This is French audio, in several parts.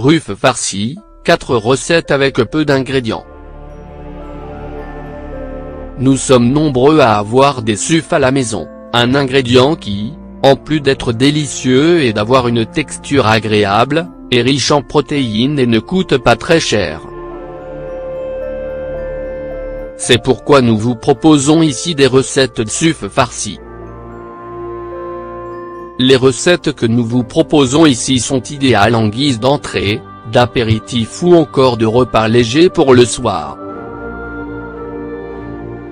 Ruffes farcies, 4 recettes avec peu d'ingrédients. Nous sommes nombreux à avoir des suffs à la maison, un ingrédient qui, en plus d'être délicieux et d'avoir une texture agréable, est riche en protéines et ne coûte pas très cher. C'est pourquoi nous vous proposons ici des recettes de suffs farcis. Les recettes que nous vous proposons ici sont idéales en guise d'entrée, d'apéritif ou encore de repas léger pour le soir.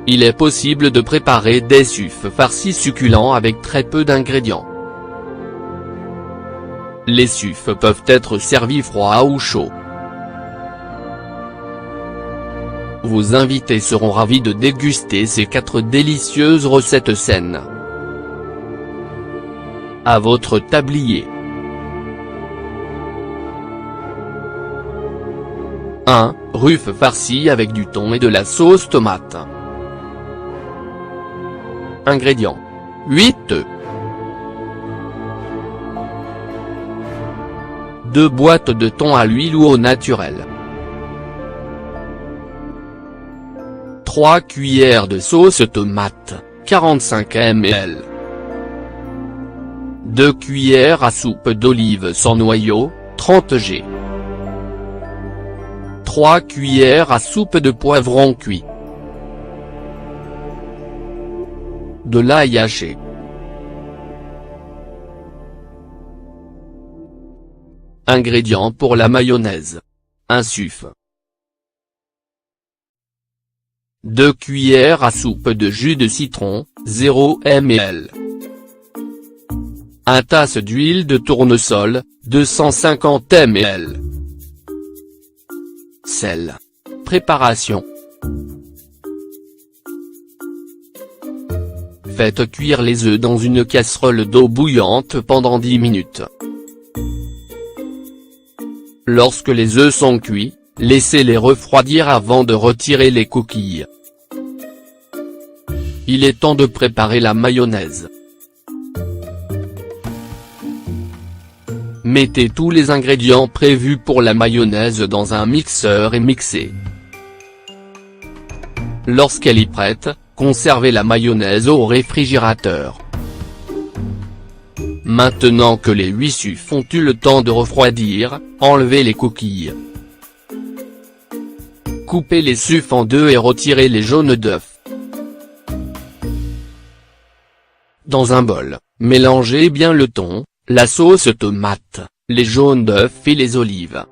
Il est possible de préparer des suffs farcis succulents avec très peu d'ingrédients. Les suffs peuvent être servis froids ou chauds. Vos invités seront ravis de déguster ces 4 délicieuses recettes saines. À votre tablier. 1. Ruffes farcies avec du thon et de la sauce tomate. Ingrédients. 8 œufs. 2 boîtes de thon à l'huile ou au naturel. 3 cuillères de sauce tomate, 45 ml. 2 cuillères à soupe d'olive sans noyau, 30 g. 3 cuillères à soupe de poivron cuit. De l'ail haché. Ingrédients pour la mayonnaise. 1 suff. 2 cuillères à soupe de jus de citron, 0 ml. 1 tasse d'huile de tournesol, 250 ml. Sel. Préparation. Faites cuire les œufs dans une casserole d'eau bouillante pendant 10 minutes. Lorsque les œufs sont cuits, laissez-les refroidir avant de retirer les coquilles. Il est temps de préparer la mayonnaise. Mettez tous les ingrédients prévus pour la mayonnaise dans un mixeur et mixez. Lorsqu'elle est prête, conservez la mayonnaise au réfrigérateur. Maintenant que les 8 suffs ont eu le temps de refroidir, enlevez les coquilles. Coupez les suffs en 2 et retirez les jaunes d'œufs. Dans un bol, mélangez bien le thon, la sauce tomate, les jaunes d'œufs et les olives.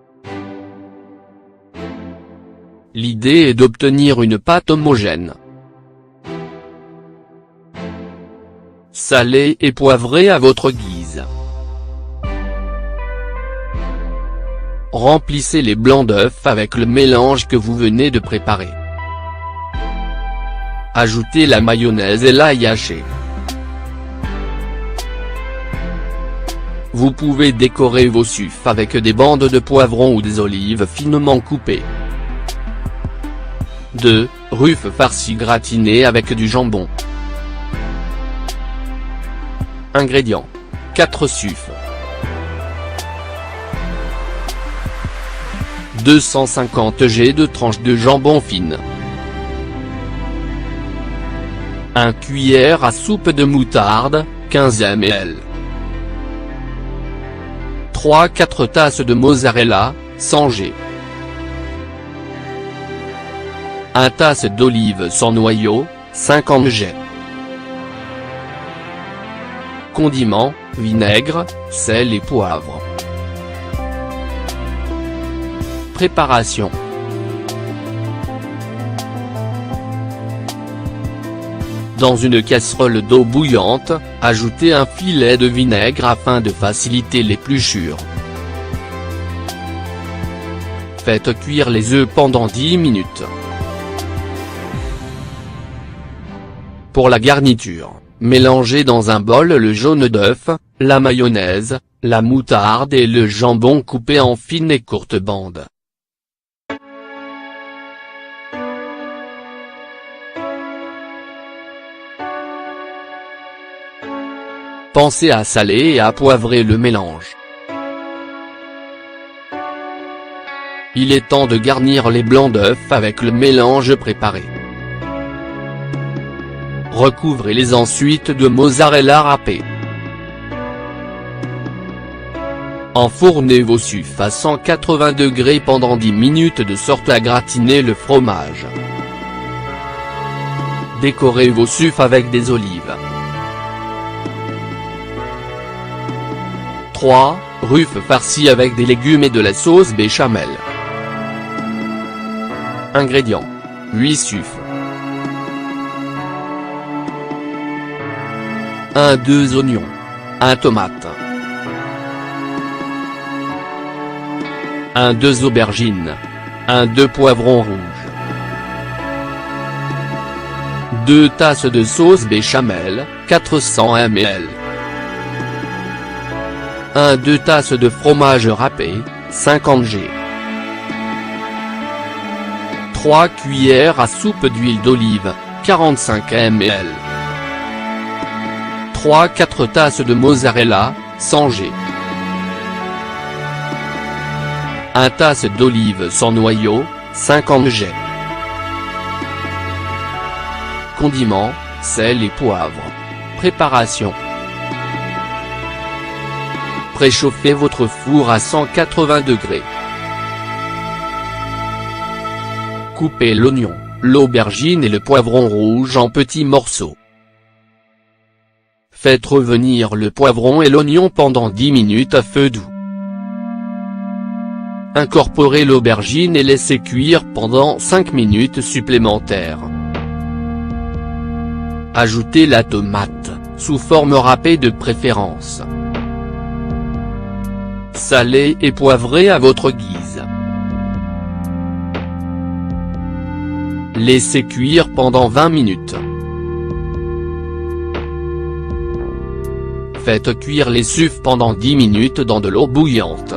L'idée est d'obtenir une pâte homogène. Salez et poivrez à votre guise. Remplissez les blancs d'œufs avec le mélange que vous venez de préparer. Ajoutez la mayonnaise et l'ail haché. Vous pouvez décorer vos suffs avec des bandes de poivron ou des olives finement coupées. 2. Ruffes farcies gratinées avec du jambon. Ingrédients. 4 suffs. 250 g de tranches de jambon fine. 1 cuillère à soupe de moutarde, 15 ml. 3-4 tasses de mozzarella, 100 g. 1 tasse d'olive sans noyau, 50 g. Condiments, vinaigre, sel et poivre. Préparation. Dans une casserole d'eau bouillante, ajoutez un filet de vinaigre afin de faciliter l'épluchure. Faites cuire les œufs pendant 10 minutes. Pour la garniture, mélangez dans un bol le jaune d'œuf, la mayonnaise, la moutarde et le jambon coupé en fines et courtes bandes. Pensez à saler et à poivrer le mélange. Il est temps de garnir les blancs d'œufs avec le mélange préparé. Recouvrez-les ensuite de mozzarella râpée. Enfournez vos suffs à 180 degrés pendant 10 minutes de sorte à gratiner le fromage. Décorez vos suffs avec des olives. 3. Ruffes farcies avec des légumes et de la sauce béchamel. Ingrédients. 8 suffs. 1-2 oignons. 1 tomate. 1-2 aubergines. 1-2 poivrons rouges. 2 tasses de sauce béchamel, 400 ml. 1-2 tasses de fromage râpé, 50 g. 3 cuillères à soupe d'huile d'olive, 45 ml. 3-4 tasses de mozzarella, 100 g. 1 tasse d'olive sans noyau, 50 g. Condiments, sel et poivre. Préparation. Préchauffez votre four à 180 degrés. Coupez l'oignon, l'aubergine et le poivron rouge en petits morceaux. Faites revenir le poivron et l'oignon pendant 10 minutes à feu doux. Incorporez l'aubergine et laissez cuire pendant 5 minutes supplémentaires. Ajoutez la tomate, sous forme râpée de préférence. Salez et poivrez à votre guise. Laissez cuire pendant 20 minutes. Faites cuire les suffs pendant 10 minutes dans de l'eau bouillante.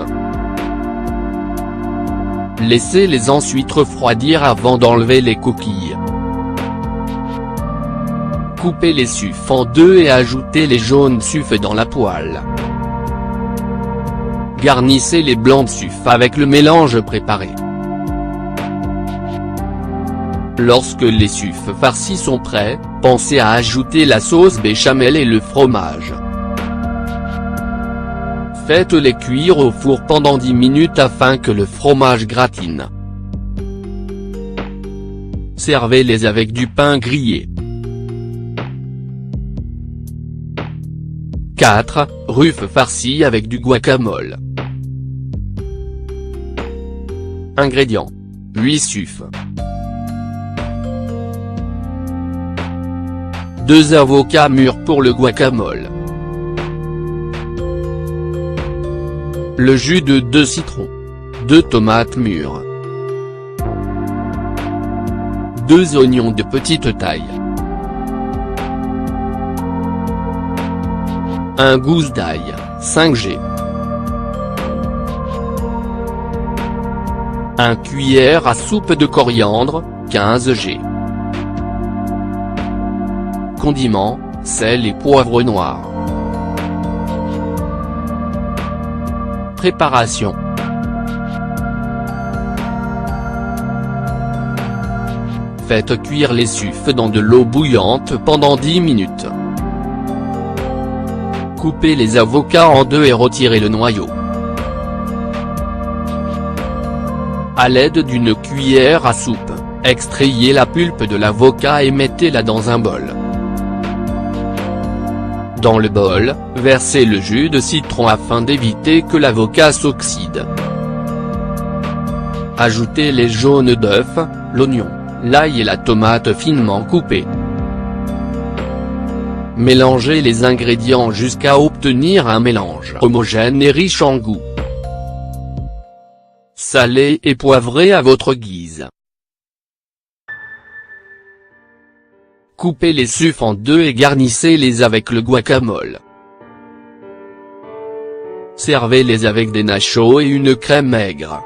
Laissez-les ensuite refroidir avant d'enlever les coquilles. Coupez les suffs en deux et ajoutez les jaunes suffs dans la poêle. Garnissez les blancs de suffs avec le mélange préparé. Lorsque les suffs farcis sont prêts, pensez à ajouter la sauce béchamel et le fromage. Faites-les cuire au four pendant 10 minutes afin que le fromage gratine. Servez-les avec du pain grillé. 4. Ruffes farcies avec du guacamole. Ingrédients. 8 suffs. 2 avocats mûrs pour le guacamole. Le jus de 2 citrons. 2 tomates mûres. 2 oignons de petite taille. 1 gousse d'ail, 5 g. 1 cuillère à soupe de coriandre, 15 g. Condiments, sel et poivre noir. Préparation. Faites cuire les suffs dans de l'eau bouillante pendant 10 minutes. Coupez les avocats en deux et retirez le noyau. À l'aide d'une cuillère à soupe, extrayez la pulpe de l'avocat et mettez-la dans un bol. Dans le bol, versez le jus de citron afin d'éviter que l'avocat s'oxyde. Ajoutez les jaunes d'œufs, l'oignon, l'ail et la tomate finement coupée. Mélangez les ingrédients jusqu'à obtenir un mélange homogène et riche en goût. Salez et poivrez à votre guise. Coupez les suffs en deux et garnissez-les avec le guacamole. Servez-les avec des nachos et une crème aigre.